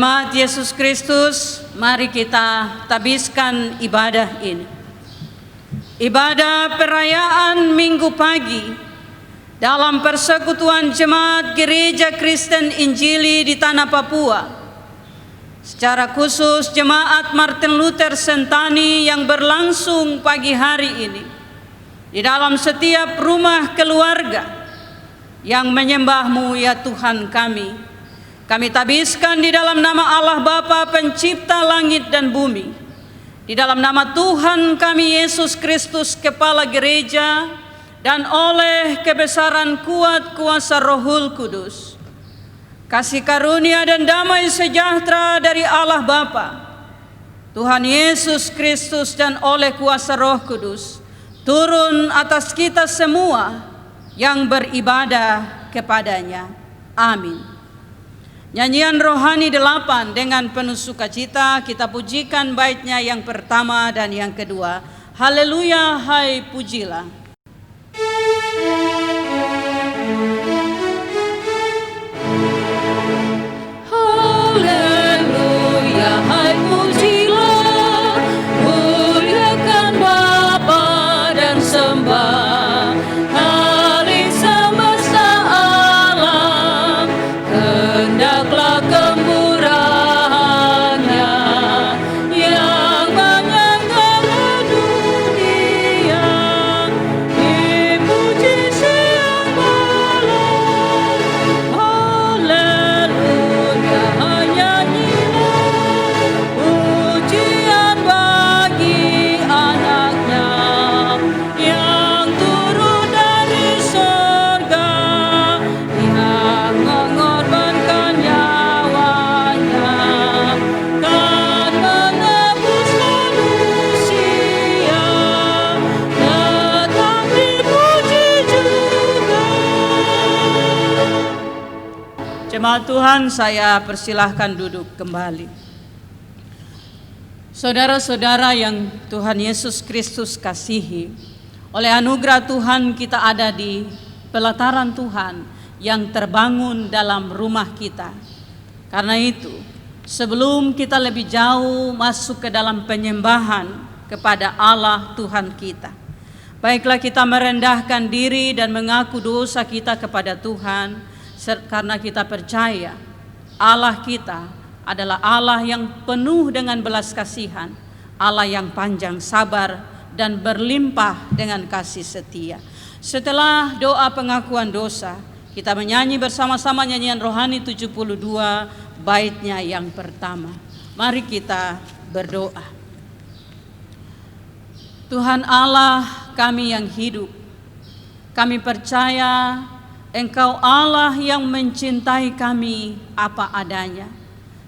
Jemaat Yesus Kristus, mari kita tabiskan ibadah ini. Ibadah perayaan Minggu pagi dalam persekutuan Jemaat Gereja Kristen Injili di Tanah Papua. Secara khusus Jemaat Martin Luther Sentani yang berlangsung pagi hari ini di dalam setiap rumah keluarga yang menyembah-Mu ya Tuhan kami. Kami tabiskan di dalam nama Allah Bapa Pencipta langit dan bumi, di dalam nama Tuhan kami Yesus Kristus Kepala Gereja, dan oleh kebesaran kuat kuasa Rohul Kudus, kasih karunia dan damai sejahtera dari Allah Bapa, Tuhan Yesus Kristus, dan oleh kuasa Roh Kudus turun atas kita semua yang beribadah kepadanya. Amin. Nyanyian rohani 8 dengan penuh sukacita kita pujikan baitnya yang pertama dan yang kedua. Haleluya, hai pujilah. Haleluya, hai pujilah, muliakan Bapa dan sembah. Jemaat Tuhan, saya persilahkan duduk kembali. Saudara-saudara yang Tuhan Yesus Kristus kasihi, oleh anugerah Tuhan kita ada di pelataran Tuhan yang terbangun dalam rumah kita. Karena itu, sebelum kita lebih jauh masuk ke dalam penyembahan kepada Allah Tuhan kita, baiklah kita merendahkan diri dan mengaku dosa kita kepada Tuhan, karena kita percaya Allah kita adalah Allah yang penuh dengan belas kasihan, Allah yang panjang sabar dan berlimpah dengan kasih setia. Setelah doa pengakuan dosa, kita menyanyi bersama-sama nyanyian rohani 72 baitnya yang pertama. Mari kita berdoa. Tuhan Allah kami yang hidup, kami percaya Engkau Allah yang mencintai kami apa adanya,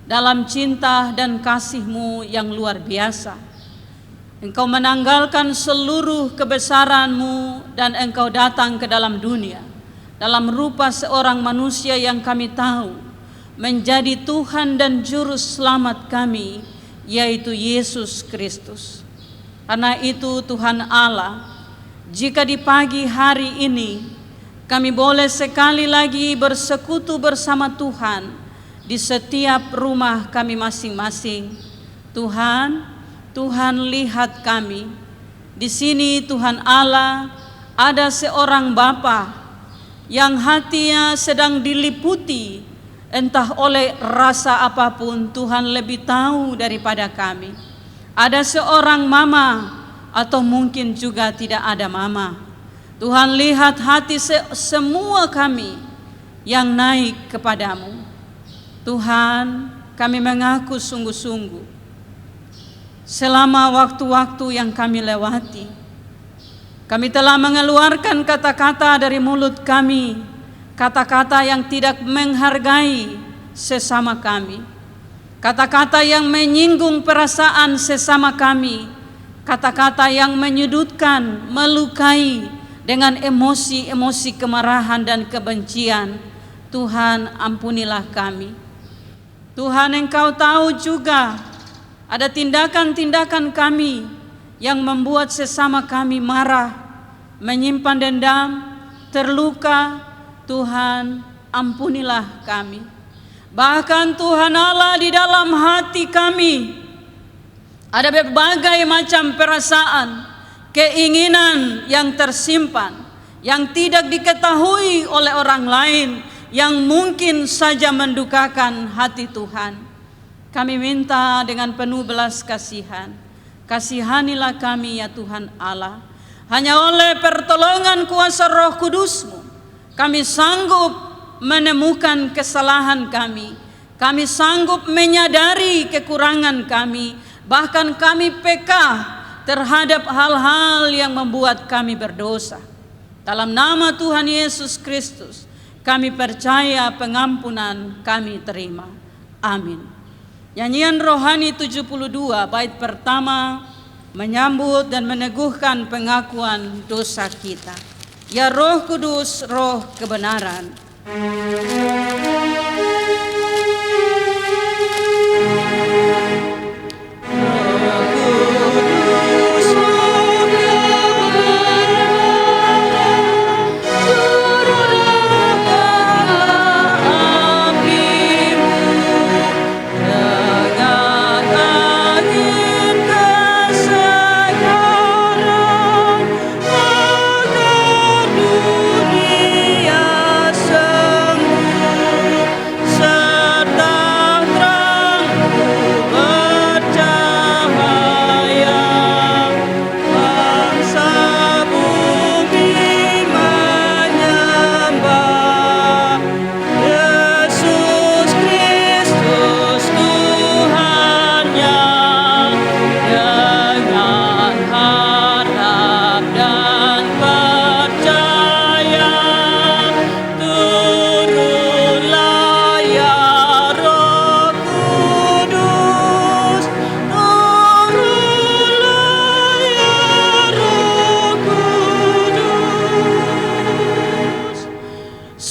dalam cinta dan kasih-Mu yang luar biasa. Engkau menanggalkan seluruh kebesaran-Mu dan Engkau datang ke dalam dunia dalam rupa seorang manusia yang kami tahu menjadi Tuhan dan Juru Selamat kami, yaitu Yesus Kristus. Karena itu Tuhan Allah, jika di pagi hari ini kami boleh sekali lagi bersekutu bersama Tuhan di setiap rumah kami masing-masing. Tuhan lihat kami. Di sini Tuhan Allah ada seorang Bapa yang hatinya sedang diliputi entah oleh rasa apapun, Tuhan lebih tahu daripada kami. Ada seorang mama atau mungkin juga tidak ada mama. Tuhan lihat hati semua kami yang naik kepadamu. Tuhan, kami mengaku sungguh-sungguh selama waktu-waktu yang kami lewati, kami telah mengeluarkan kata-kata dari mulut kami, kata-kata yang tidak menghargai sesama kami, kata-kata yang menyinggung perasaan sesama kami, kata-kata yang menyudutkan, melukai dengan emosi-emosi kemarahan dan kebencian. Tuhan, ampunilah kami. Tuhan, Engkau tahu juga ada tindakan-tindakan kami yang membuat sesama kami marah, menyimpan dendam, terluka. Tuhan, ampunilah kami. Bahkan Tuhan Allah, di dalam hati kami ada berbagai macam perasaan, keinginan yang tersimpan, yang tidak diketahui oleh orang lain, yang mungkin saja mendukakan hati Tuhan. Kami minta dengan penuh belas kasihan, kasihanilah kami ya Tuhan Allah. Hanya oleh pertolongan kuasa Roh Kudus-Mu, kami sanggup menemukan kesalahan kami. Kami sanggup menyadari kekurangan kami. Bahkan kami peka terhadap hal-hal yang membuat kami berdosa. Dalam nama Tuhan Yesus Kristus, kami percaya pengampunan kami terima. Amin. Nyanyian rohani 72 bait pertama menyambut dan meneguhkan pengakuan dosa kita. Ya Roh Kudus, Roh kebenaran.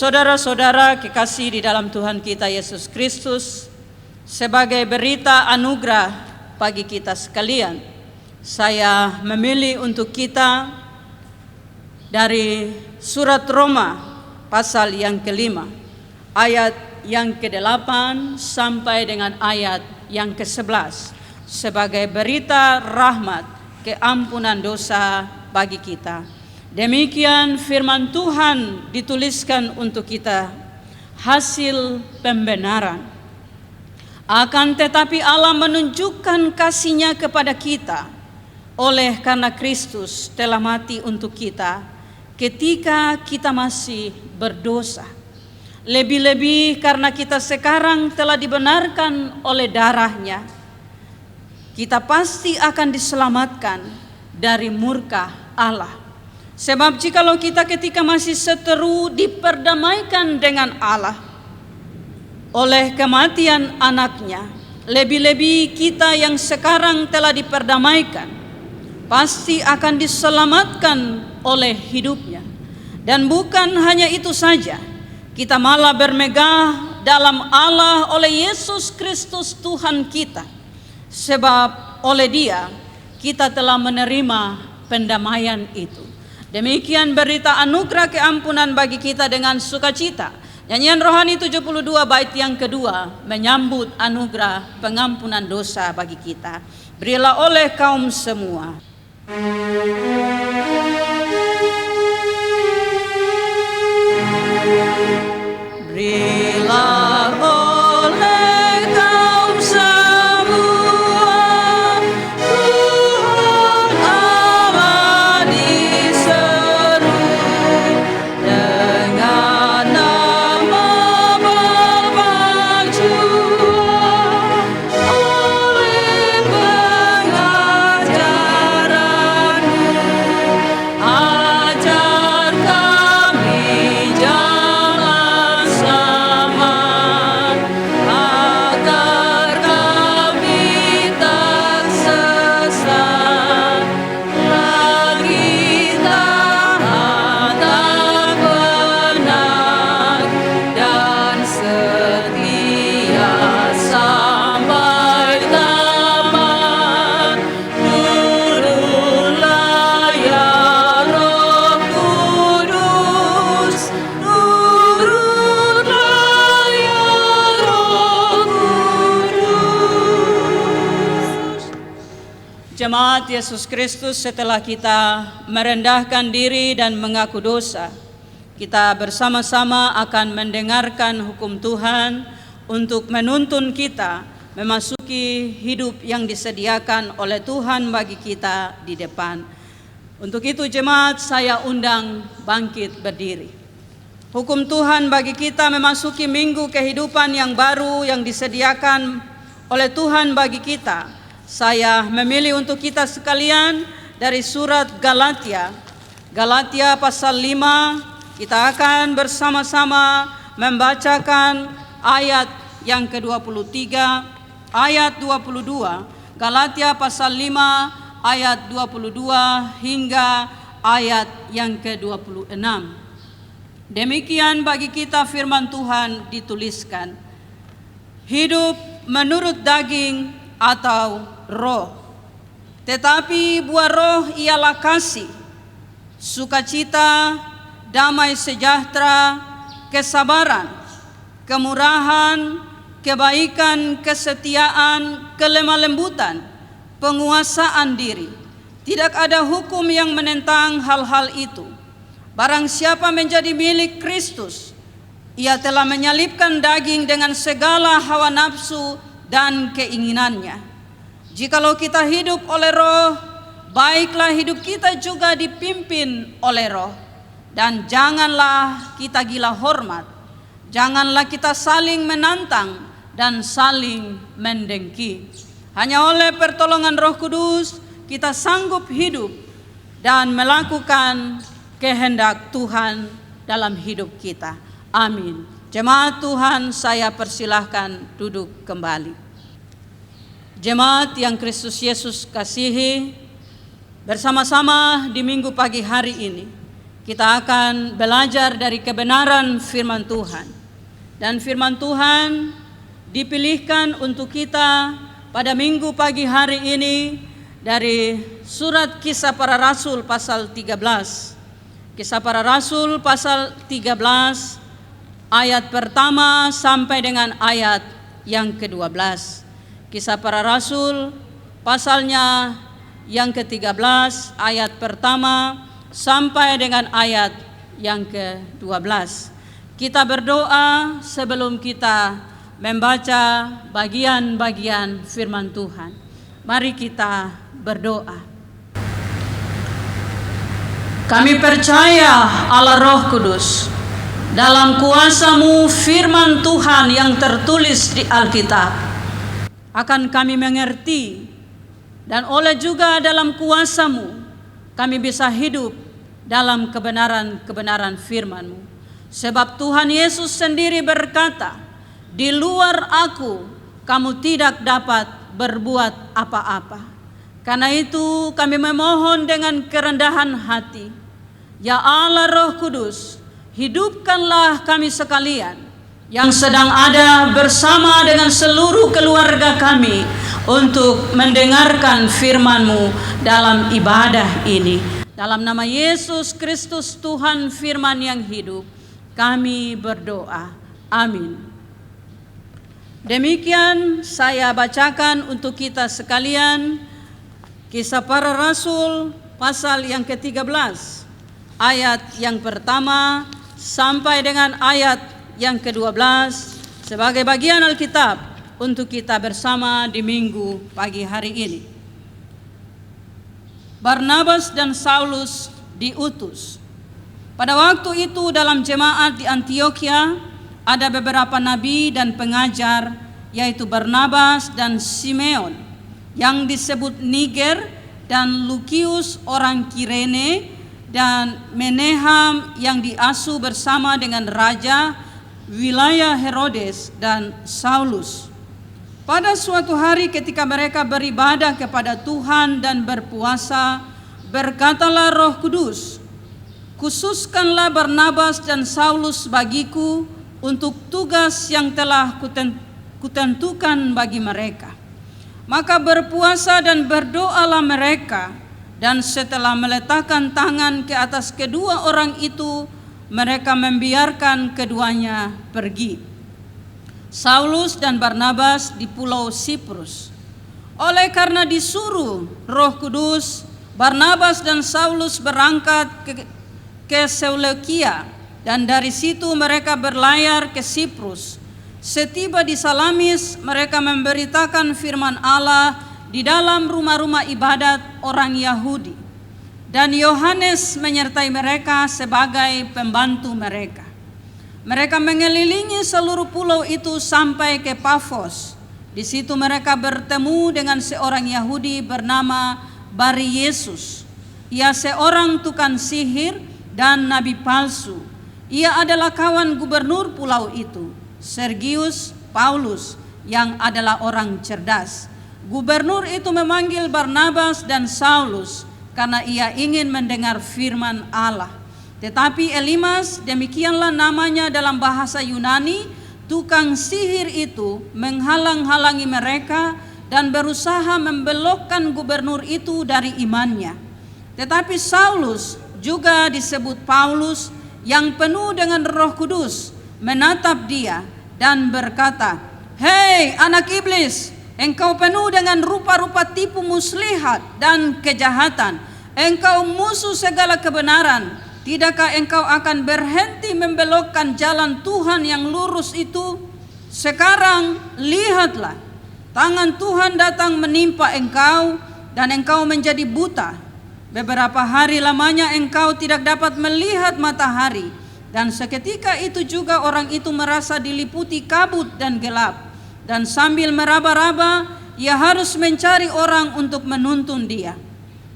Saudara-saudara kekasih di dalam Tuhan kita Yesus Kristus, sebagai berita anugerah bagi kita sekalian, saya memilih untuk kita dari surat Roma pasal yang ke-5, ayat yang ke-8 sampai dengan ayat yang ke-11, sebagai berita rahmat keampunan dosa bagi kita. Demikian firman Tuhan dituliskan untuk kita, hasil pembenaran. Akan tetapi Allah menunjukkan kasih-Nya kepada kita oleh karena Kristus telah mati untuk kita ketika kita masih berdosa. Lebih-lebih karena kita sekarang telah dibenarkan oleh darah-Nya, kita pasti akan diselamatkan dari murka Allah. Sebab jikalau kita ketika masih seteru diperdamaikan dengan Allah oleh kematian anaknya, lebih-lebih kita yang sekarang telah diperdamaikan pasti akan diselamatkan oleh hidupnya. Dan bukan hanya itu saja, kita malah bermegah dalam Allah oleh Yesus Kristus Tuhan kita. Sebab oleh Dia kita telah menerima pendamaian itu. Demikian berita anugerah keampunan bagi kita dengan sukacita. Nyanyian rohani 72 bait yang kedua menyambut anugerah pengampunan dosa bagi kita. Berilah oleh kaum semua. Berilah oleh kaum semua, Tuhan Allah diseru dengan nama berpacuan oleh pengajaran-Mu. Ajar kami jalan Jemaat Yesus Kristus, setelah kita merendahkan diri dan mengaku dosa, kita bersama-sama akan mendengarkan hukum Tuhan untuk menuntun kita memasuki hidup yang disediakan oleh Tuhan bagi kita di depan. Untuk itu jemaat, saya undang bangkit berdiri. Hukum Tuhan bagi kita memasuki minggu kehidupan yang baru yang disediakan oleh Tuhan bagi kita. Saya memilih untuk kita sekalian dari surat Galatia pasal 5. Kita akan bersama-sama membacakan ayat yang ke-23, ayat 22, Galatia pasal 5 ayat 22 hingga ayat yang ke-26. Demikian bagi kita firman Tuhan dituliskan, hidup menurut daging atau roh. Tetapi buah roh ialah kasih, sukacita, damai sejahtera, kesabaran, kemurahan, kebaikan, kesetiaan, kelemah lembutan, penguasaan diri. Tidak ada hukum yang menentang hal-hal itu. Barang siapa menjadi milik Kristus, ia telah menyalibkan daging dengan segala hawa nafsu dan keinginannya. Jikalau kita hidup oleh roh, baiklah hidup kita juga dipimpin oleh roh. Dan janganlah kita gila hormat, janganlah kita saling menantang dan saling mendengki. Hanya oleh pertolongan Roh Kudus kita sanggup hidup dan melakukan kehendak Tuhan dalam hidup kita. Amin. Jemaat Tuhan, saya persilahkan duduk kembali. Jemaat yang Kristus Yesus kasihi, bersama-sama di minggu pagi hari ini kita akan belajar dari kebenaran firman Tuhan. Dan firman Tuhan dipilihkan untuk kita pada minggu pagi hari ini dari surat Kisah Para Rasul pasal 13. Kisah Para Rasul pasal 13 ayat pertama sampai dengan ayat yang ke-12. Kisah Para Rasul pasalnya yang ke-13 ayat pertama sampai dengan ayat yang ke-12. Kita berdoa sebelum kita membaca bagian-bagian firman Tuhan. Mari kita berdoa. Kami percaya Allah Roh Kudus, dalam kuasa-Mu firman Tuhan yang tertulis di Alkitab akan kami mengerti, dan oleh juga dalam kuasa-Mu kami bisa hidup dalam kebenaran-kebenaran firman-Mu. Sebab Tuhan Yesus sendiri berkata, di luar aku kamu tidak dapat berbuat apa-apa. Karena itu kami memohon dengan kerendahan hati, ya Allah Roh Kudus, hidupkanlah kami sekalian yang sedang ada bersama dengan seluruh keluarga kami untuk mendengarkan firman-Mu dalam ibadah ini. Dalam nama Yesus Kristus Tuhan firman yang hidup, kami berdoa. Amin. Demikian saya bacakan untuk kita sekalian Kisah Para Rasul pasal yang ke-13 ayat yang pertama sampai dengan ayat yang ke-12 sebagai bagian Alkitab untuk kita bersama di minggu pagi hari ini. Barnabas dan Saulus diutus. Pada waktu itu dalam jemaat di Antiokhia ada beberapa nabi dan pengajar, yaitu Barnabas dan Simeon yang disebut Niger, dan Lukius orang Kirene, dan Meneham yang diasuh bersama dengan raja wilayah Herodes, dan Saulus. Pada suatu hari ketika mereka beribadah kepada Tuhan dan berpuasa, berkatalah Roh Kudus, khususkanlah Barnabas dan Saulus bagiku untuk tugas yang telah kutentukan bagi mereka. Maka berpuasa dan berdoalah mereka, dan setelah meletakkan tangan ke atas kedua orang itu, mereka membiarkan keduanya pergi. Saulus dan Barnabas di pulau Siprus. Oleh karena disuruh Roh Kudus, Barnabas dan Saulus berangkat ke Seleukia, dan dari situ mereka berlayar ke Siprus. Setiba di Salamis, mereka memberitakan firman Allah di dalam rumah-rumah ibadat orang Yahudi, dan Yohanes menyertai mereka sebagai pembantu mereka. Mereka mengelilingi seluruh pulau itu sampai ke Pafos. Di situ mereka bertemu dengan seorang Yahudi bernama Bar-Yesus. Ia seorang tukang sihir dan nabi palsu. Ia adalah kawan gubernur pulau itu, Sergius Paulus, yang adalah orang cerdas. Gubernur itu memanggil Barnabas dan Saulus karena ia ingin mendengar firman Allah. Tetapi Elimas, demikianlah namanya dalam bahasa Yunani, tukang sihir itu menghalang-halangi mereka dan berusaha membelokkan gubernur itu dari imannya. Tetapi Saulus, juga disebut Paulus, yang penuh dengan Roh Kudus, menatap dia dan berkata, "Hei anak iblis, engkau penuh dengan rupa-rupa tipu muslihat dan kejahatan. Engkau musuh segala kebenaran. Tidakkah engkau akan berhenti membelokkan jalan Tuhan yang lurus itu? Sekarang lihatlah, tangan Tuhan datang menimpa engkau dan engkau menjadi buta. Beberapa hari lamanya engkau tidak dapat melihat matahari, dan seketika itu juga orang itu merasa diliputi kabut dan gelap, dan sambil meraba-raba ia harus mencari orang untuk menuntun dia.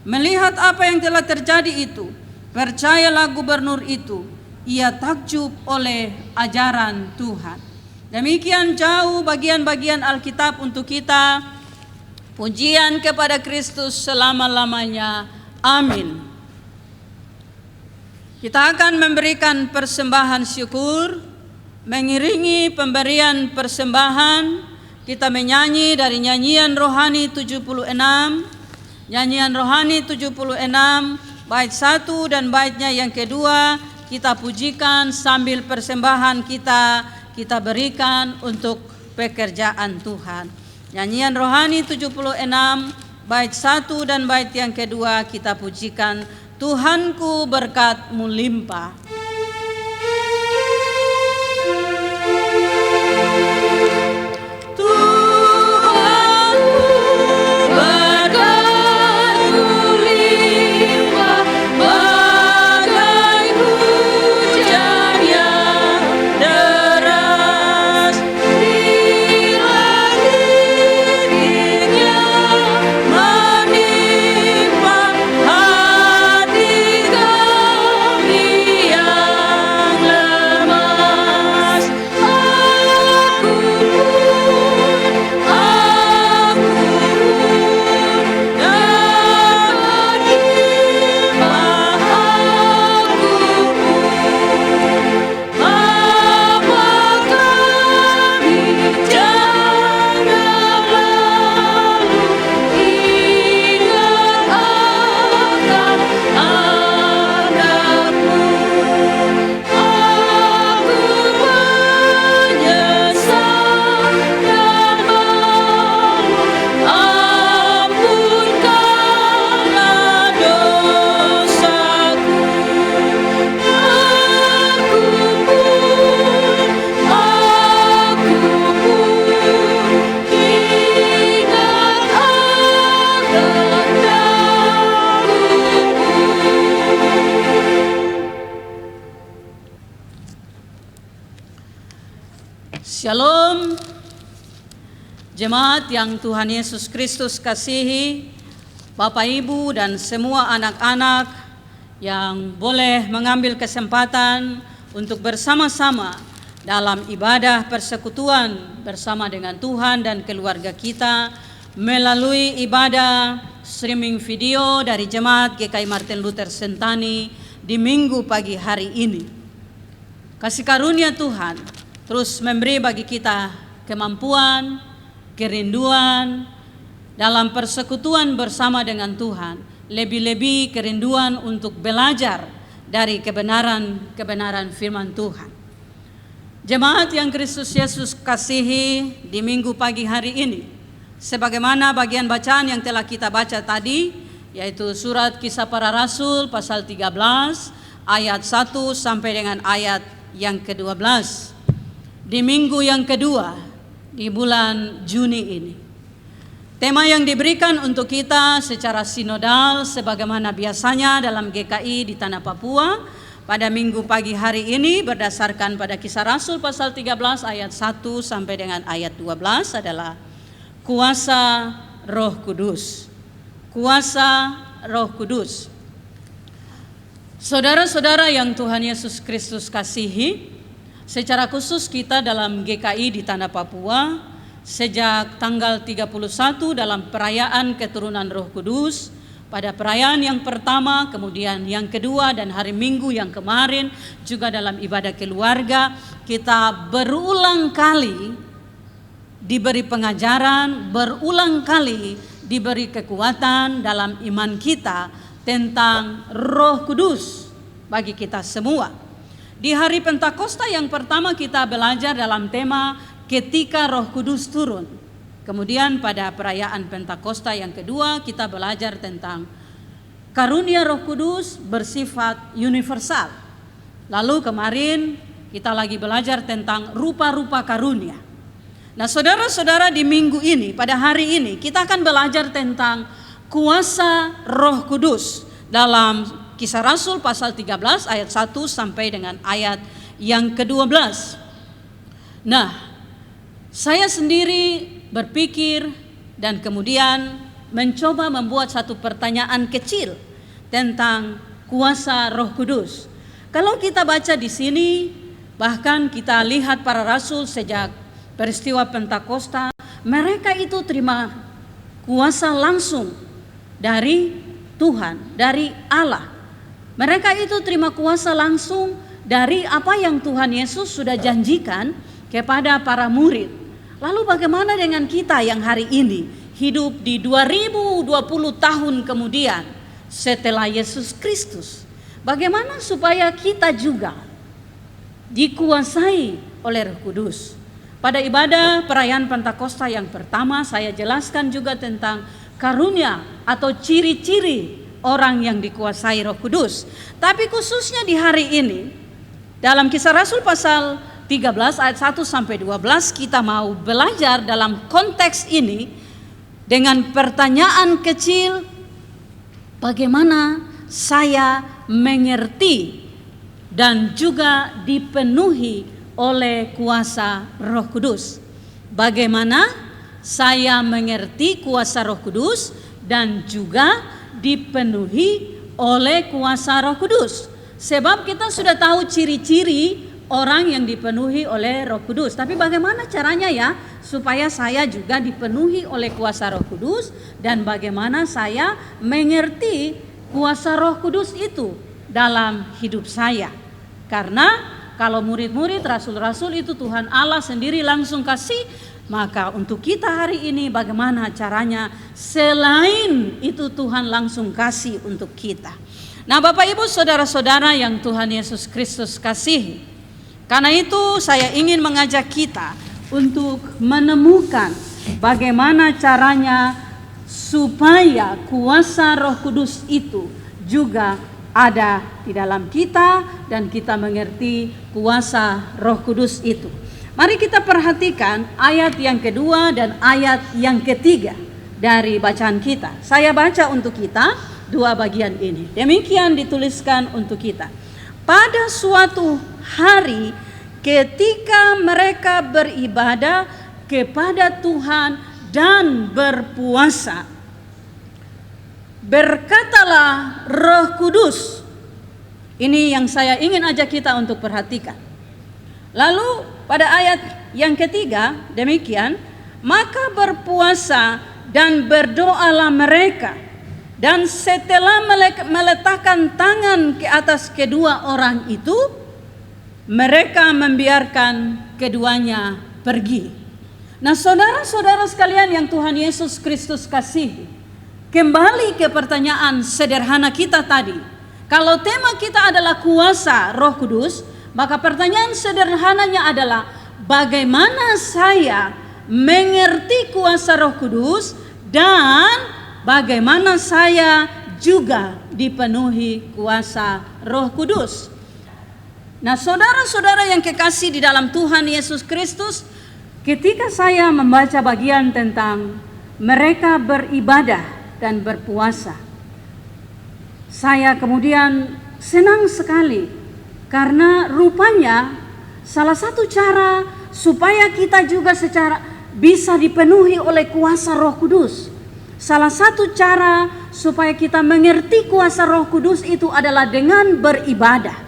Melihat apa yang telah terjadi itu, percayalah gubernur itu, ia takjub oleh ajaran Tuhan." Demikian jauh bagian-bagian Alkitab untuk kita. Pujian kepada Kristus selama-lamanya. Amin. Kita akan memberikan persembahan syukur. Mengiringi pemberian persembahan, kita menyanyi dari nyanyian rohani 76. Nyanyian rohani 76, bait 1 dan baitnya yang kedua, kita pujikan sambil persembahan kita berikan untuk pekerjaan Tuhan. Nyanyian rohani 76, bait 1 dan bait yang kedua, kita pujikan Tuhanku berkat-Mu limpah. Shalom, jemaat yang Tuhan Yesus Kristus kasihi, Bapak Ibu dan semua anak-anak yang boleh mengambil kesempatan untuk bersama-sama dalam ibadah persekutuan bersama dengan Tuhan dan keluarga kita melalui ibadah streaming video dari Jemaat GKI Martin Luther Sentani di Minggu pagi hari ini. Kasih karunia Tuhan terus memberi bagi kita kemampuan, kerinduan dalam persekutuan bersama dengan Tuhan, lebih-lebih kerinduan untuk belajar dari kebenaran firman Tuhan. Jemaat yang Kristus Yesus kasihi, di Minggu pagi hari ini, sebagaimana bagian bacaan yang telah kita baca tadi, yaitu surat Kisah Para Rasul pasal 13 ayat 1 sampai dengan ayat yang ke-12 di minggu yang kedua di bulan Juni ini. Tema yang diberikan untuk kita secara sinodal sebagaimana biasanya dalam GKI di Tanah Papua pada minggu pagi hari ini berdasarkan pada Kisah Rasul pasal 13 ayat 1 sampai dengan ayat 12 adalah kuasa Roh Kudus. Kuasa Roh Kudus. Saudara-saudara yang Tuhan Yesus Kristus kasihi, secara khusus kita dalam GKI di Tanah Papua sejak tanggal 31 dalam perayaan keturunan Roh Kudus, pada perayaan yang pertama, kemudian yang kedua, dan hari Minggu yang kemarin juga dalam ibadah keluarga, kita berulang kali diberi pengajaran, berulang kali diberi kekuatan dalam iman kita tentang Roh Kudus bagi kita semua. Di hari Pentakosta yang pertama kita belajar dalam tema ketika Roh Kudus turun. Kemudian pada perayaan Pentakosta yang kedua kita belajar tentang karunia Roh Kudus bersifat universal. Lalu kemarin kita lagi belajar tentang rupa-rupa karunia. Nah, saudara-saudara, di minggu ini, pada hari ini kita akan belajar tentang kuasa Roh Kudus dalam Kisah Rasul pasal 13 ayat 1 sampai dengan ayat yang ke-12. Nah, saya sendiri berpikir dan kemudian mencoba membuat satu pertanyaan kecil tentang kuasa Roh Kudus. Kalau kita baca di sini, bahkan kita lihat para rasul sejak peristiwa Pentakosta, mereka itu terima kuasa langsung dari Tuhan, dari Allah. Mereka itu terima kuasa langsung dari apa yang Tuhan Yesus sudah janjikan kepada para murid. Lalu bagaimana dengan kita yang hari ini hidup di 2020 tahun kemudian setelah Yesus Kristus? Bagaimana supaya kita juga dikuasai oleh Roh Kudus? Pada ibadah perayaan Pentakosta yang pertama saya jelaskan juga tentang karunia atau ciri-ciri orang yang dikuasai Roh Kudus. Tapi khususnya di hari ini dalam Kisah Rasul pasal 13 ayat 1 sampai 12 kita mau belajar dalam konteks ini dengan pertanyaan kecil, bagaimana saya mengerti dan juga dipenuhi oleh kuasa Roh Kudus. Bagaimana saya mengerti kuasa Roh Kudus dan juga dipenuhi oleh kuasa Roh Kudus. Sebab kita sudah tahu ciri-ciri orang yang dipenuhi oleh Roh Kudus. Tapi bagaimana caranya ya supaya saya juga dipenuhi oleh kuasa Roh Kudus dan bagaimana saya mengerti kuasa Roh Kudus itu dalam hidup saya. Karena kalau murid-murid rasul-rasul itu Tuhan Allah sendiri langsung kasih, maka untuk kita hari ini bagaimana caranya selain itu Tuhan langsung kasih untuk kita. Nah, Bapak Ibu saudara-saudara yang Tuhan Yesus Kristus kasihi, karena itu saya ingin mengajak kita untuk menemukan bagaimana caranya supaya kuasa Roh Kudus itu juga ada di dalam kita dan kita mengerti kuasa Roh Kudus itu. Mari kita perhatikan ayat yang kedua dan ayat yang ketiga dari bacaan kita. Saya baca untuk kita dua bagian ini. Demikian dituliskan untuk kita. Pada suatu hari ketika mereka beribadah kepada Tuhan dan berpuasa, berkatalah Roh Kudus. Ini yang saya ingin ajak kita untuk perhatikan. Lalu pada ayat yang ketiga demikian, maka berpuasa dan berdoalah mereka, dan setelah meletakkan tangan ke atas kedua orang itu, mereka membiarkan keduanya pergi. Nah, saudara-saudara sekalian yang Tuhan Yesus Kristus kasihi, kembali ke pertanyaan sederhana kita tadi. Kalau tema kita adalah kuasa Roh Kudus, maka pertanyaan sederhananya adalah bagaimana saya mengerti kuasa Roh Kudus dan bagaimana saya juga dipenuhi kuasa Roh Kudus. Nah, saudara-saudara yang kekasih di dalam Tuhan Yesus Kristus, ketika saya membaca bagian tentang mereka beribadah dan berpuasa, saya kemudian senang sekali karena rupanya salah satu cara supaya kita juga secara bisa dipenuhi oleh kuasa Roh Kudus. Salah satu cara supaya kita mengerti kuasa Roh Kudus itu adalah dengan beribadah.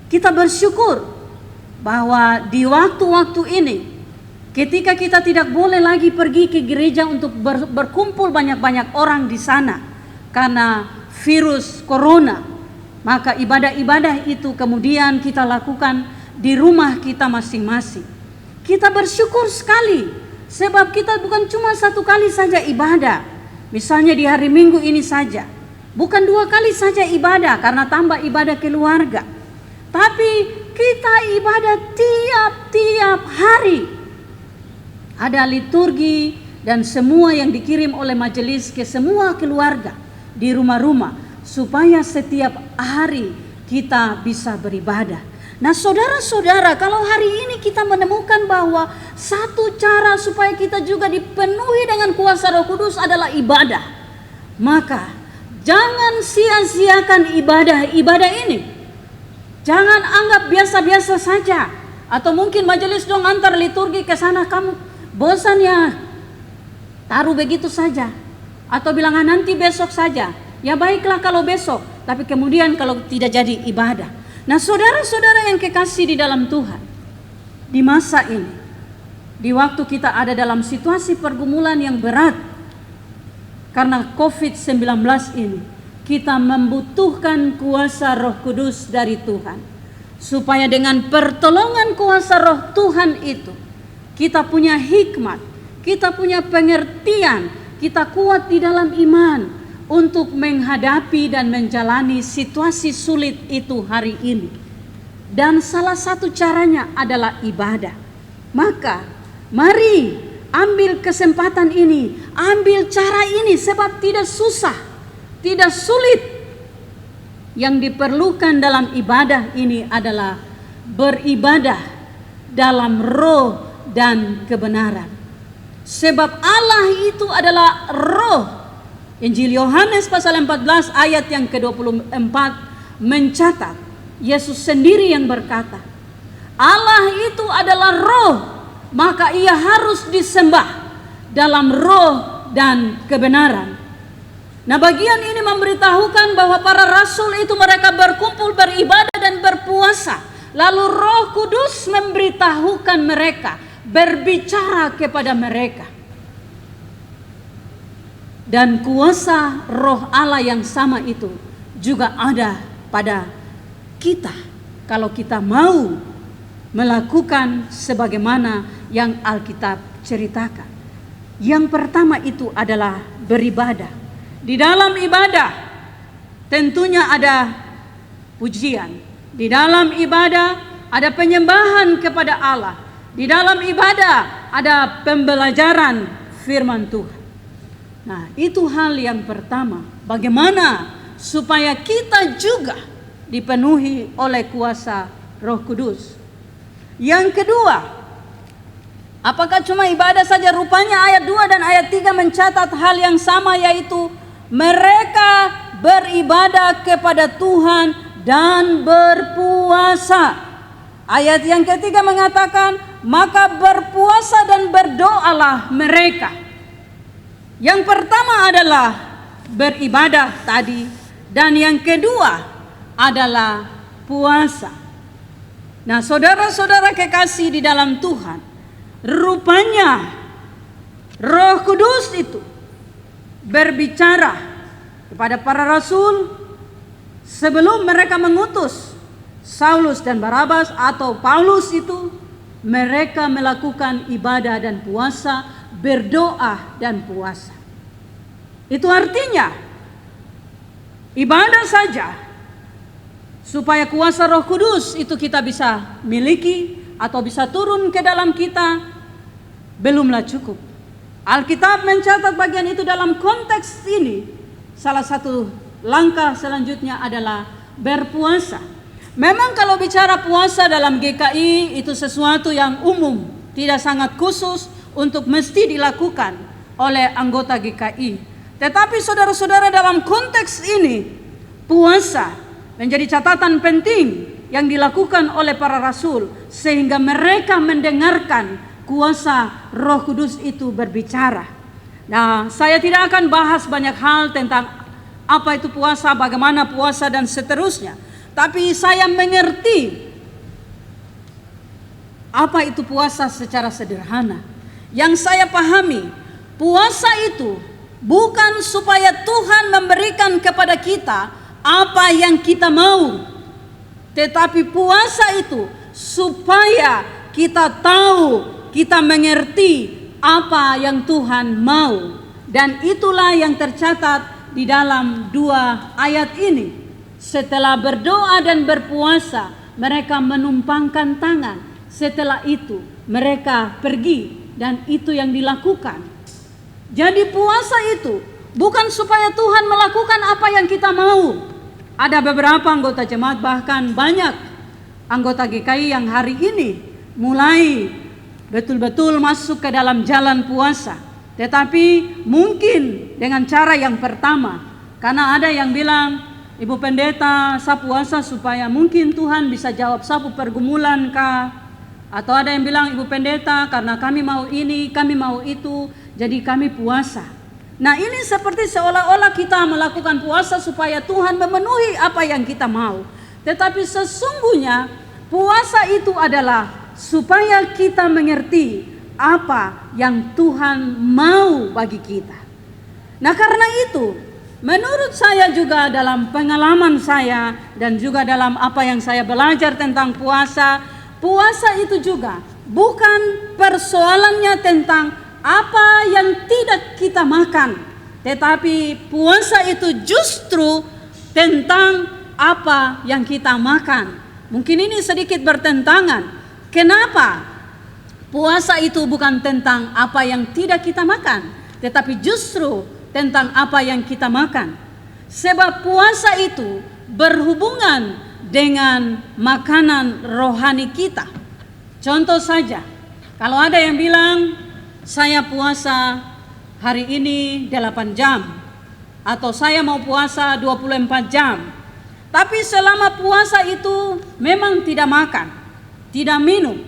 Kita bersyukur bahwa di waktu-waktu ini, ketika kita tidak boleh lagi pergi ke gereja untuk berkumpul banyak-banyak orang di sana karena virus corona, maka ibadah-ibadah itu kemudian kita lakukan di rumah kita masing-masing. Kita bersyukur sekali sebab kita bukan cuma satu kali saja ibadah. Misalnya di hari Minggu ini saja, bukan 2 kali saja ibadah karena tambah ibadah keluarga, tapi kita ibadah tiap-tiap hari. Ada liturgi dan semua yang dikirim oleh majelis ke semua keluarga di rumah-rumah supaya setiap hari kita bisa beribadah. Nah, saudara-saudara, kalau hari ini kita menemukan bahwa satu cara supaya kita juga dipenuhi dengan kuasa Roh Kudus adalah ibadah, maka jangan sia-siakan ibadah ini. Jangan anggap biasa-biasa saja. Atau mungkin majelis dong antar liturgi ke sana, kamu bosan ya, taruh begitu saja. Atau bilang nanti besok saja. Ya baiklah kalau besok, tapi kemudian kalau tidak jadi ibadah. Nah, saudara-saudara yang kekasih di dalam Tuhan, di masa ini, di waktu kita ada dalam situasi pergumulan yang berat karena COVID-19 ini, kita membutuhkan kuasa Roh Kudus dari Tuhan, supaya dengan pertolongan kuasa Roh Tuhan itu, kita punya hikmat, kita punya pengertian, kita kuat di dalam iman untuk menghadapi dan menjalani situasi sulit itu hari ini. Dan salah satu caranya adalah ibadah. Maka mari ambil kesempatan ini, ambil cara ini, sebab tidak susah, tidak sulit. Yang diperlukan dalam ibadah ini adalah beribadah dalam roh dan kebenaran. Sebab Allah itu adalah roh. Injil Yohanes pasal 14 ayat yang ke-24 mencatat, Yesus sendiri yang berkata, Allah itu adalah roh, maka ia harus disembah dalam roh dan kebenaran. Nah, bagian ini memberitahukan bahwa para rasul itu mereka berkumpul beribadah dan berpuasa. Lalu Roh Kudus memberitahukan mereka, berbicara kepada mereka. Dan kuasa Roh Allah yang sama itu juga ada pada kita kalau kita mau melakukan sebagaimana yang Alkitab ceritakan. Yang pertama itu adalah beribadah. Di dalam ibadah tentunya ada pujian. Di dalam ibadah ada penyembahan kepada Allah. Di dalam ibadah ada pembelajaran firman Tuhan. Nah, itu hal yang pertama. Bagaimana supaya kita juga dipenuhi oleh kuasa Roh Kudus. Yang kedua, apakah cuma ibadah saja? Rupanya ayat 2 dan ayat 3 mencatat hal yang sama, yaitu mereka beribadah kepada Tuhan dan berpuasa. Ayat yang ketiga mengatakan, maka berpuasa dan berdoalah mereka. Yang pertama adalah beribadah tadi, dan yang kedua adalah puasa. Nah, saudara-saudara kekasih di dalam Tuhan, rupanya Roh Kudus itu berbicara kepada para rasul sebelum mereka mengutus Saulus dan Barnabas atau Paulus itu. Mereka melakukan ibadah dan puasa, berdoa dan puasa. Itu artinya ibadah saja supaya kuasa Roh Kudus itu kita bisa miliki atau bisa turun ke dalam kita. belumlah cukup. Alkitab mencatat bagian itu dalam konteks ini. Salah satu langkah selanjutnya adalah berpuasa. Memang kalau bicara puasa dalam GKI itu sesuatu yang umum, tidak sangat khusus untuk mesti dilakukan oleh anggota GKI. Tetapi saudara-saudara, dalam konteks ini puasa menjadi catatan penting yang dilakukan oleh para rasul, sehingga mereka mendengarkan kuasa Roh Kudus itu berbicara. Nah, saya tidak akan bahas banyak hal tentang apa itu puasa, bagaimana puasa dan seterusnya. Tapi saya mengerti apa itu puasa secara sederhana. Yang saya pahami, puasa itu bukan supaya Tuhan memberikan kepada kita apa yang kita mau, tetapi puasa itu supaya kita tahu, kita mengerti apa yang Tuhan mau. Dan itulah yang tercatat di dalam 2 ayat ini. Setelah berdoa dan berpuasa, mereka menumpangkan tangan. Setelah itu mereka pergi, dan itu yang dilakukan. Jadi puasa itu bukan supaya Tuhan melakukan apa yang kita mau. Ada beberapa anggota jemaat, bahkan banyak anggota GKI yang hari ini mulai betul-betul masuk ke dalam jalan puasa. Tetapi mungkin dengan cara yang pertama. Karena ada yang bilang, Ibu Pendeta, saya puasa supaya mungkin Tuhan bisa jawab sapu pergumulan kah? Atau ada yang bilang, Ibu Pendeta, karena kami mau ini, kami mau itu, jadi kami puasa. Nah, ini seperti seolah-olah kita melakukan puasa supaya Tuhan memenuhi apa yang kita mau. Tetapi sesungguhnya puasa itu adalah supaya kita mengerti apa yang Tuhan mau bagi kita. Nah, karena itu menurut saya juga, dalam pengalaman saya dan juga dalam apa yang saya belajar tentang puasa, puasa itu juga bukan persoalannya tentang apa yang tidak kita makan, tetapi puasa itu justru tentang apa yang kita makan. Mungkin ini sedikit bertentangan. Kenapa? Puasa itu bukan tentang apa yang tidak kita makan, tetapi justru tentang apa yang kita makan. Sebab puasa itu berhubungan dengan makanan rohani kita. Contoh saja, kalau ada yang bilang, saya puasa hari ini 8 jam, atau saya mau puasa 24 jam. Tapi selama puasa itu memang tidak makan, tidak minum.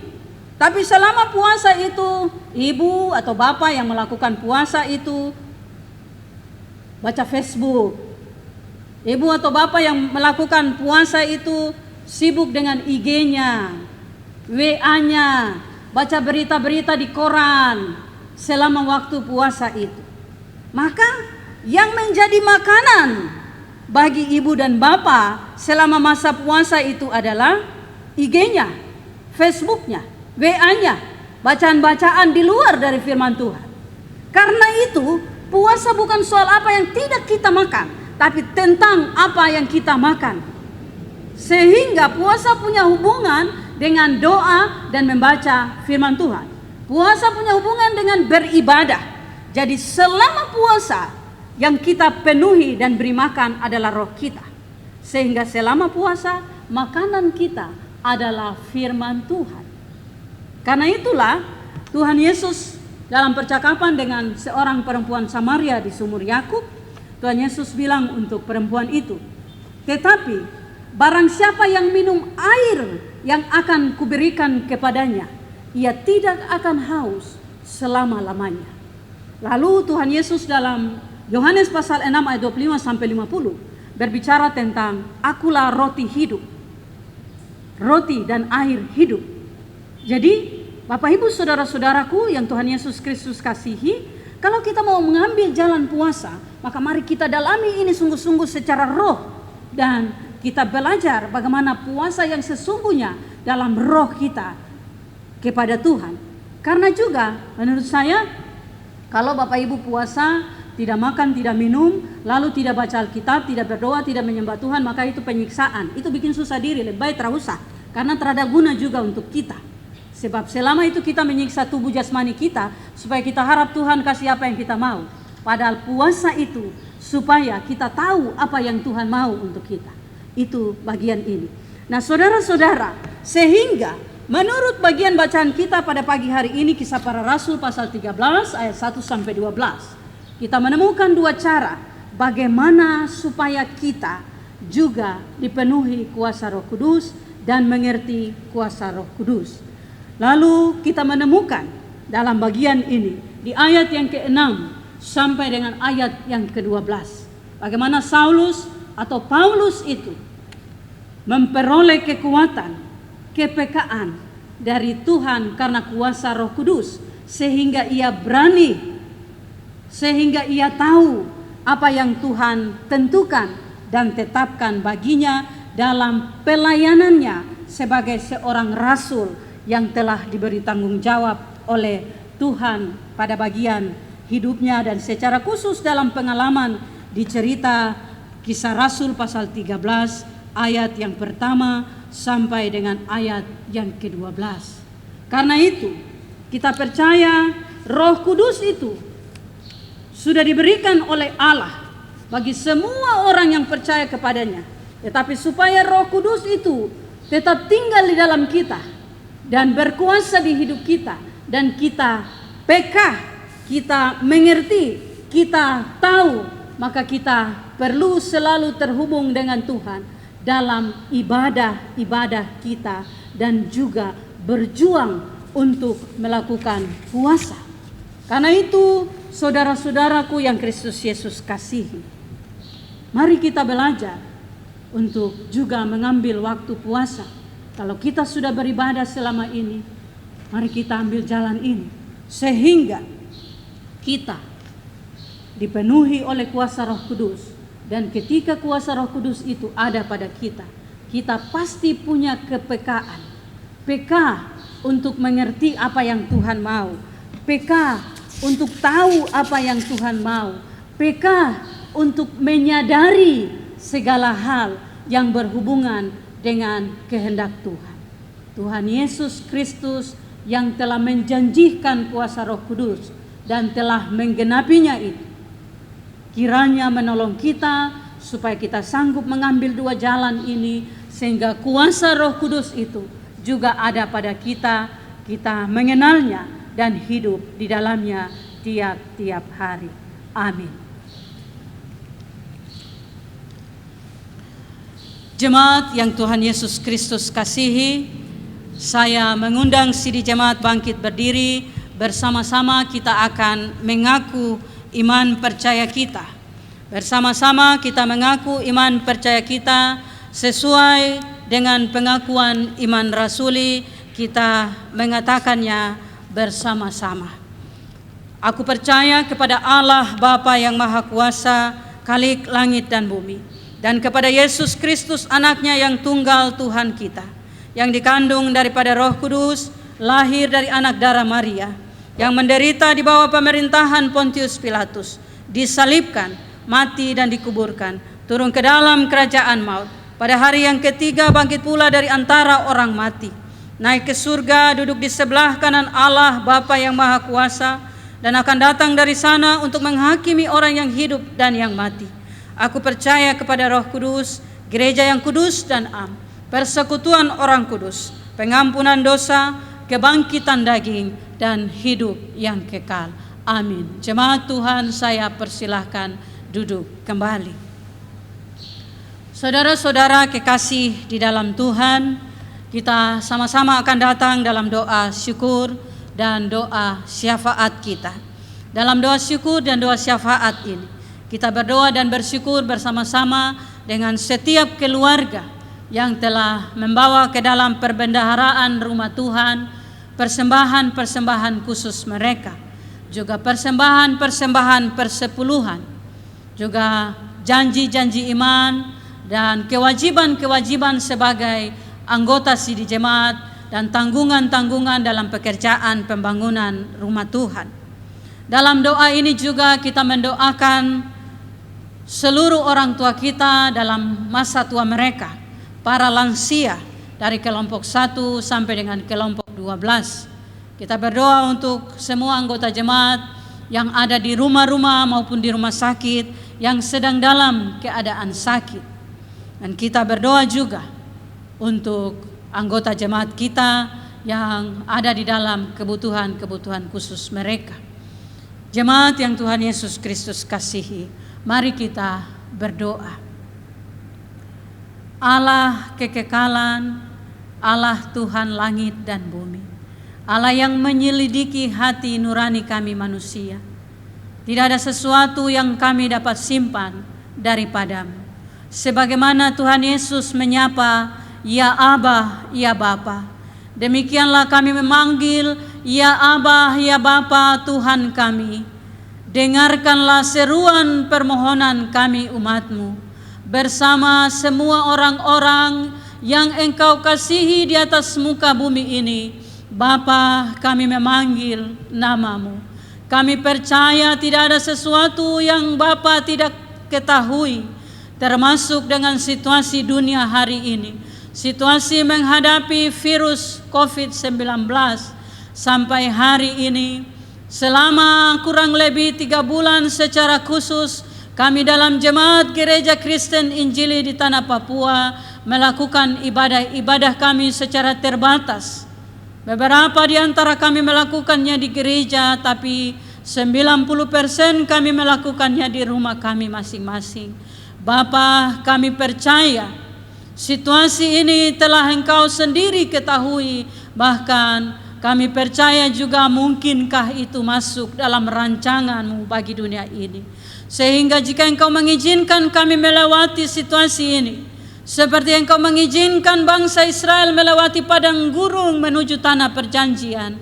Tapi selama puasa itu, ibu atau bapak yang melakukan puasa itu baca Facebook. Ibu atau bapak yang melakukan puasa itu sibuk dengan IG-nya, WA-nya, baca berita-berita di koran selama waktu puasa itu. Maka yang menjadi makanan bagi ibu dan bapak selama masa puasa itu adalah IG-nya, Facebook-nya, WA-nya, bacaan-bacaan di luar dari firman Tuhan. Karena itu puasa bukan soal apa yang tidak kita makan, tapi tentang apa yang kita makan. Sehingga puasa punya hubungan dengan doa dan membaca firman Tuhan. Puasa punya hubungan dengan beribadah. Jadi selama puasa yang kita penuhi dan beri makan adalah roh kita. Sehingga selama puasa makanan kita adalah firman Tuhan. Karena itulah Tuhan Yesus dalam percakapan dengan seorang perempuan Samaria di sumur Yakub, Tuhan Yesus bilang untuk perempuan itu, tetapi barang siapa yang minum air yang akan kuberikan kepadanya, ia tidak akan haus selama-lamanya. Lalu Tuhan Yesus dalam Yohanes pasal 6 ayat 25 sampai 50 berbicara tentang akulah roti hidup. Roti dan air hidup. Jadi Bapak Ibu saudara-saudaraku yang Tuhan Yesus Kristus kasihi, kalau kita mau mengambil jalan puasa, maka mari kita dalami ini sungguh-sungguh secara roh, dan kita belajar bagaimana puasa yang sesungguhnya dalam roh kita kepada Tuhan. Karena juga menurut saya, kalau Bapak Ibu puasa tidak makan, tidak minum, lalu tidak baca Alkitab, tidak berdoa, tidak menyembah Tuhan, maka itu penyiksaan. Itu bikin susah diri, lebih baik tak usah, karena terada guna juga untuk kita. Sebab selama itu kita menyiksa tubuh jasmani kita supaya kita harap Tuhan kasih apa yang kita mau. Padahal puasa itu supaya kita tahu apa yang Tuhan mau untuk kita. Itu bagian ini. Nah saudara-saudara, sehingga menurut bagian bacaan kita pada pagi hari ini, Kisah Para Rasul pasal 13 ayat 1 sampai 12, kita menemukan dua cara bagaimana supaya kita juga dipenuhi kuasa Roh Kudus dan mengerti kuasa Roh Kudus. Lalu kita menemukan dalam bagian ini di ayat yang ke-6 sampai dengan ayat yang ke-12 bagaimana Saulus atau Paulus itu memperoleh kekuatan, kepekaan dari Tuhan karena kuasa Roh Kudus, sehingga ia berani, sehingga ia tahu apa yang Tuhan tentukan dan tetapkan baginya dalam pelayanannya sebagai seorang rasul yang telah diberi tanggung jawab oleh Tuhan pada bagian hidupnya, dan secara khusus dalam pengalaman di cerita Kisah Rasul pasal 13 ayat yang pertama sampai dengan ayat yang ke-12. Karena itu kita percaya Roh Kudus itu sudah diberikan oleh Allah bagi semua orang yang percaya kepadanya. Tetapi supaya Roh Kudus itu tetap tinggal di dalam kita dan berkuasa di hidup kita, dan kita peka, kita mengerti, kita tahu, maka kita perlu selalu terhubung dengan Tuhan dalam ibadah-ibadah kita dan juga berjuang untuk melakukan puasa. Karena itu saudara-saudaraku yang Kristus Yesus kasihi, mari kita belajar untuk juga mengambil waktu puasa. Kalau kita sudah beribadah selama ini, mari kita ambil jalan ini sehingga kita dipenuhi oleh kuasa Roh Kudus. Dan ketika kuasa Roh Kudus itu ada pada kita, kita pasti punya kepekaan. Peka untuk mengerti apa yang Tuhan mau. Peka untuk tahu apa yang Tuhan mau. Peka untuk menyadari segala hal yang berhubungan dengan kehendak Tuhan. Tuhan Yesus Kristus yang telah menjanjikan kuasa Roh Kudus dan telah menggenapinya itu, kiranya menolong kita supaya kita sanggup mengambil dua jalan ini, sehingga kuasa Roh Kudus itu juga ada pada kita, kita mengenalnya dan hidup di dalamnya tiap-tiap hari. Amin. Jemaat yang Tuhan Yesus Kristus kasihi, saya mengundang Sidi Jemaat bangkit berdiri. Bersama-sama kita akan mengaku iman percaya kita. Bersama-sama kita mengaku iman percaya kita sesuai dengan pengakuan iman rasuli. Kita mengatakannya bersama-sama. Aku percaya kepada Allah Bapa yang Maha Kuasa, Khalik langit dan bumi, dan kepada Yesus Kristus anaknya yang tunggal Tuhan kita, yang dikandung daripada Roh Kudus, lahir dari anak darah Maria, yang menderita di bawah pemerintahan Pontius Pilatus, disalibkan, mati dan dikuburkan, turun ke dalam kerajaan maut, pada hari yang ketiga bangkit pula dari antara orang mati, naik ke surga, duduk di sebelah kanan Allah Bapa yang Maha Kuasa, dan akan datang dari sana untuk menghakimi orang yang hidup dan yang mati. Aku percaya kepada Roh Kudus, gereja yang kudus dan am, persekutuan orang kudus, pengampunan dosa, kebangkitan daging, dan hidup yang kekal. Amin. Jemaat Tuhan, saya persilahkan duduk kembali. Saudara-saudara kekasih di dalam Tuhan, kita sama-sama akan datang dalam doa syukur dan doa syafaat kita. Dalam doa syukur dan doa syafaat ini, kita berdoa dan bersyukur bersama-sama dengan setiap keluarga yang telah membawa ke dalam perbendaharaan rumah Tuhan persembahan-persembahan khusus mereka, juga persembahan-persembahan persepuluhan, juga janji-janji iman dan kewajiban-kewajiban sebagai anggota Sidi Jemaat dan tanggungan-tanggungan dalam pekerjaan pembangunan rumah Tuhan. Dalam doa ini juga kita mendoakan seluruh orang tua kita dalam masa tua mereka, para lansia dari kelompok 1 sampai dengan kelompok 12. Kita berdoa untuk semua anggota jemaat yang ada di rumah-rumah maupun di rumah sakit yang sedang dalam keadaan sakit. Dan kita berdoa juga untuk anggota jemaat kita yang ada di dalam kebutuhan-kebutuhan khusus mereka. Jemaat yang Tuhan Yesus Kristus kasihi, mari kita berdoa. Allah kekekalan, Allah Tuhan langit dan bumi, Allah yang menyelidiki hati nurani kami manusia. Tidak ada sesuatu yang kami dapat simpan daripadamu. Sebagaimana Tuhan Yesus menyapa, ya Abah, ya Bapa, demikianlah kami memanggil, ya Abah, ya Bapa Tuhan kami. Dengarkanlah seruan permohonan kami umat-Mu bersama semua orang-orang yang Engkau kasihi di atas muka bumi ini. Bapa, kami memanggil nama-Mu. Kami percaya tidak ada sesuatu yang Bapa tidak ketahui, termasuk dengan situasi dunia hari ini. Situasi menghadapi virus COVID-19 sampai hari ini, selama kurang lebih 3 bulan secara khusus, kami dalam Jemaat Gereja Kristen Injili di Tanah Papua melakukan ibadah-ibadah kami secara terbatas. Beberapa di antara kami melakukannya di gereja, tapi 90% kami melakukannya di rumah kami masing-masing. Bapa, kami percaya situasi ini telah Engkau sendiri ketahui, bahkan kami percaya juga mungkinkah itu masuk dalam rancangan-Mu bagi dunia ini. Sehingga jika Engkau mengizinkan kami melewati situasi ini, seperti Engkau mengizinkan bangsa Israel melewati padang gurun menuju tanah perjanjian,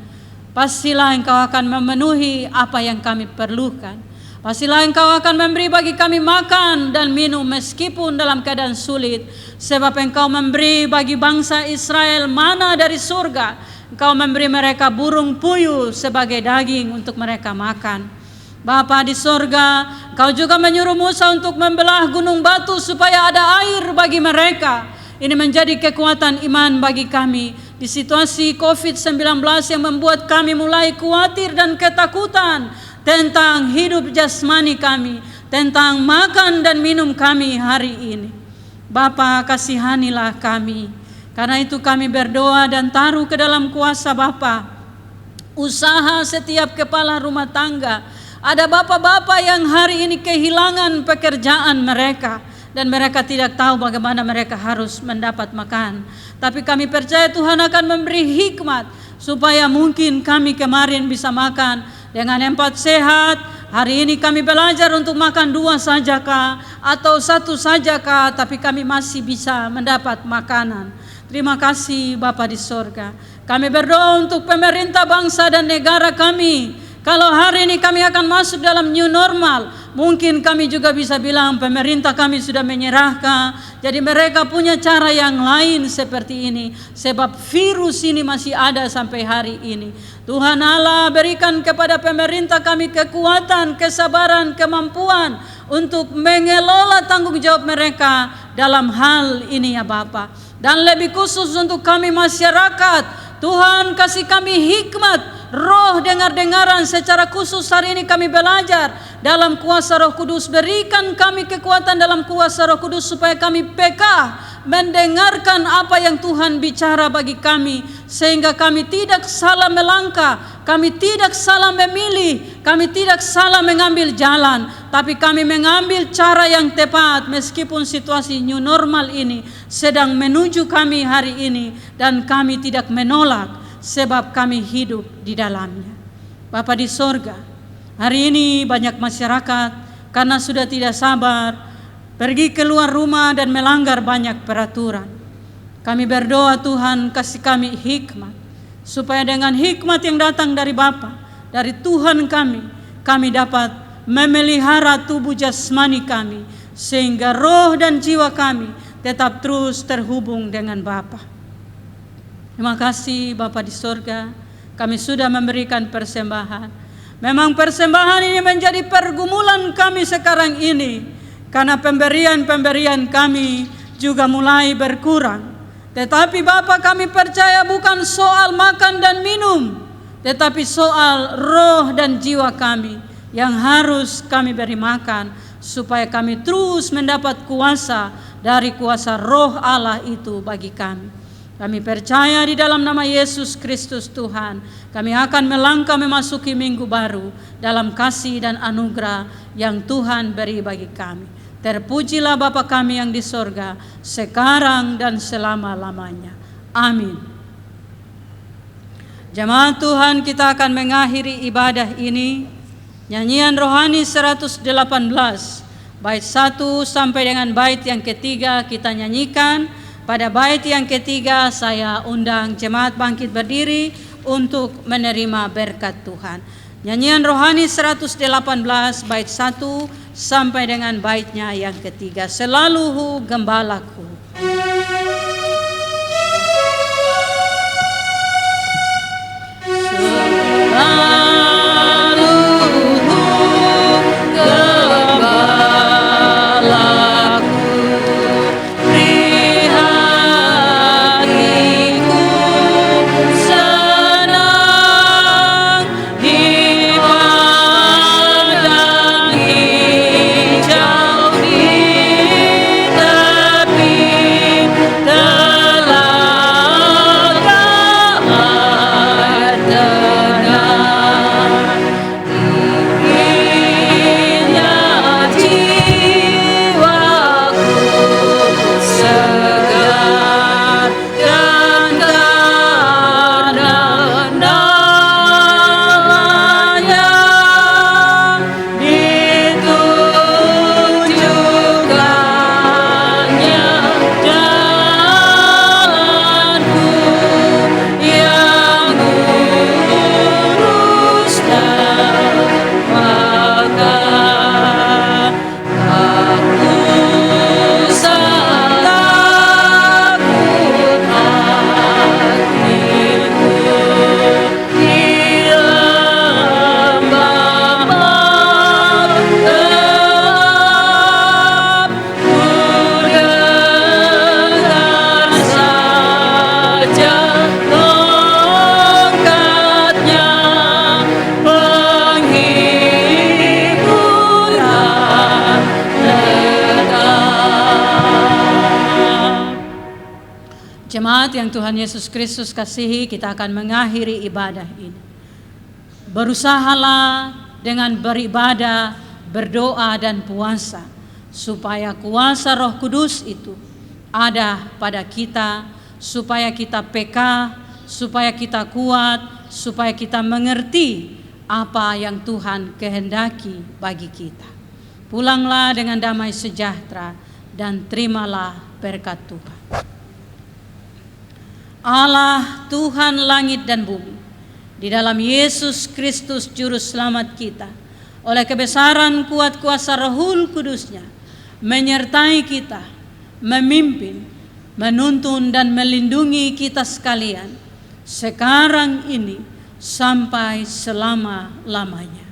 pastilah Engkau akan memenuhi apa yang kami perlukan. Pastilah Engkau akan memberi bagi kami makan dan minum meskipun dalam keadaan sulit. Sebab Engkau memberi bagi bangsa Israel mana dari surga. Engkau memberi mereka burung puyuh sebagai daging untuk mereka makan. Bapa di sorga, Engkau juga menyuruh Musa untuk membelah gunung batu supaya ada air bagi mereka. Ini menjadi kekuatan iman bagi kami di situasi COVID-19 yang membuat kami mulai khawatir dan ketakutan tentang hidup jasmani kami, tentang makan dan minum kami hari ini. Bapa, kasihanilah kami. Karena itu kami berdoa dan taruh ke dalam kuasa Bapa usaha setiap kepala rumah tangga. Ada bapak-bapak yang hari ini kehilangan pekerjaan mereka dan mereka tidak tahu bagaimana mereka harus mendapat makan. Tapi kami percaya Tuhan akan memberi hikmat supaya mungkin kami kemarin bisa makan dengan 4 sehat. Hari ini kami belajar untuk makan 2 saja kah atau 1 saja kah, tapi kami masih bisa mendapat makanan. Terima kasih Bapa di sorga. Kami berdoa untuk pemerintah bangsa dan negara kami. Kalau hari ini kami akan masuk dalam new normal, mungkin kami juga bisa bilang pemerintah kami sudah menyerahkan. Jadi mereka punya cara yang lain seperti ini. Sebab virus ini masih ada sampai hari ini. Tuhan Allah berikan kepada pemerintah kami kekuatan, kesabaran, kemampuan untuk mengelola tanggung jawab mereka dalam hal ini ya Bapa. Dan lebih khusus untuk kami masyarakat, Tuhan kasih kami hikmat, roh dengar-dengaran secara khusus hari ini kami belajar dalam kuasa Roh Kudus. Berikan kami kekuatan dalam kuasa Roh Kudus supaya kami peka mendengarkan apa yang Tuhan bicara bagi kami, sehingga kami tidak salah melangkah, kami tidak salah memilih, kami tidak salah mengambil jalan, tapi kami mengambil cara yang tepat meskipun situasi new normal ini sedang menuju kami hari ini, dan kami tidak menolak sebab kami hidup di dalamnya. Bapa di sorga, hari ini banyak masyarakat karena sudah tidak sabar pergi keluar rumah dan melanggar banyak peraturan. Kami berdoa Tuhan kasih kami hikmat, supaya dengan hikmat yang datang dari Bapa, dari Tuhan kami dapat memelihara tubuh jasmani kami, sehingga roh dan jiwa kami tetap terus terhubung dengan Bapa. Terima kasih Bapa di sorga, kami sudah memberikan persembahan. Memang persembahan ini menjadi pergumulan kami sekarang ini, karena pemberian kami juga mulai berkurang. Tetapi Bapa, kami percaya bukan soal makan dan minum, tetapi soal roh dan jiwa kami yang harus kami beri makan, supaya kami terus mendapat kuasa dari kuasa roh Allah itu bagi kami. Kami percaya di dalam nama Yesus Kristus Tuhan, kami akan melangkah memasuki minggu baru dalam kasih dan anugerah yang Tuhan beri bagi kami. Terpujilah Bapa kami yang di sorga, sekarang dan selama-lamanya. Amin. Jemaat Tuhan, kita akan mengakhiri ibadah ini. Nyanyian rohani 118, bait 1 sampai dengan bait yang ketiga kita nyanyikan. Pada bait yang ketiga saya undang jemaat bangkit berdiri untuk menerima berkat Tuhan. Nyanyian rohani 118 bait 1 sampai dengan baitnya yang ketiga. Selalu gembalaku. Jemaat yang Tuhan Yesus Kristus kasihi, kita akan mengakhiri ibadah ini. Berusahalah dengan beribadah, berdoa dan puasa, supaya kuasa Roh Kudus itu ada pada kita, supaya kita peka, supaya kita kuat, supaya kita mengerti apa yang Tuhan kehendaki bagi kita. Pulanglah dengan damai sejahtera dan terimalah berkat Tuhan. Allah Tuhan langit dan bumi, di dalam Yesus Kristus Juru Selamat kita, oleh kebesaran kuat kuasa Roh Kudus-Nya, menyertai kita, memimpin, menuntun dan melindungi kita sekalian, sekarang ini sampai selama-lamanya.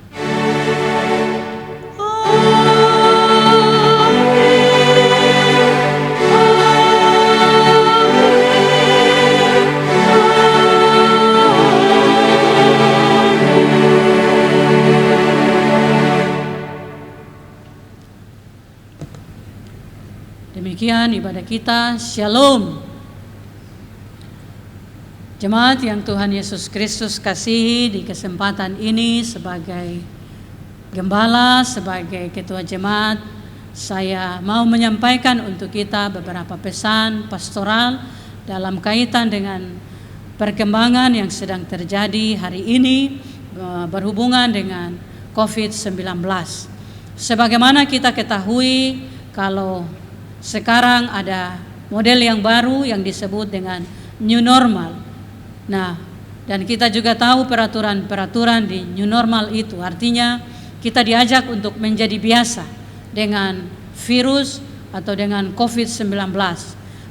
Demikian ibadah kita. Shalom. Jemaat yang Tuhan Yesus Kristus kasihi, di kesempatan ini sebagai gembala, sebagai ketua jemaat, saya mau menyampaikan untuk kita beberapa pesan pastoral dalam kaitan dengan perkembangan yang sedang terjadi hari ini berhubungan dengan COVID-19. Sebagaimana kita ketahui, kalau sekarang ada model yang baru yang disebut dengan new normal. Nah, dan kita juga tahu peraturan-peraturan di new normal itu, artinya kita diajak untuk menjadi biasa dengan virus atau dengan COVID-19.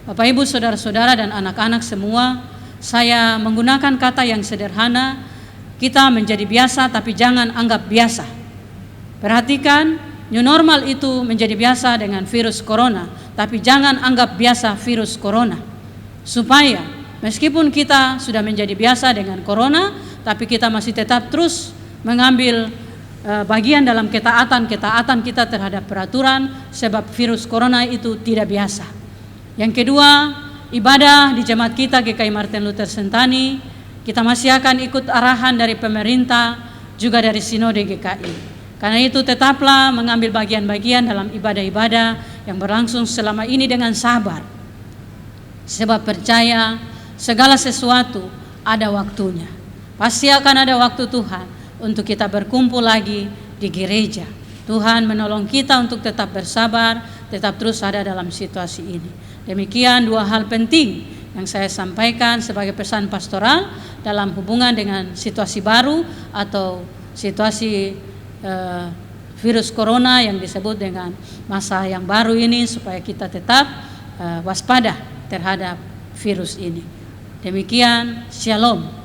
Bapak Ibu, saudara-saudara dan anak-anak semua, saya menggunakan kata yang sederhana, kita menjadi biasa tapi jangan anggap biasa. Perhatikan, new normal itu menjadi biasa dengan virus corona, tapi jangan anggap biasa virus corona. supaya meskipun kita sudah menjadi biasa dengan corona, tapi kita masih tetap terus mengambil bagian dalam ketaatan kita terhadap peraturan, sebab virus corona itu tidak biasa. Yang kedua, ibadah di jemaat kita GKI Martin Luther Sentani, kita masih akan ikut arahan dari pemerintah, juga dari Sinode GKI. Karena itu tetaplah mengambil bagian-bagian dalam ibadah-ibadah yang berlangsung selama ini dengan sabar. Sebab percaya segala sesuatu ada waktunya. Pasti akan ada waktu Tuhan untuk kita berkumpul lagi di gereja. Tuhan menolong kita untuk tetap bersabar, tetap terus ada dalam situasi ini. Demikian dua hal penting yang saya sampaikan sebagai pesan pastoral dalam hubungan dengan situasi baru atau situasi virus corona yang disebut dengan masa yang baru ini, supaya kita tetap waspada terhadap virus ini. Demikian, Shalom.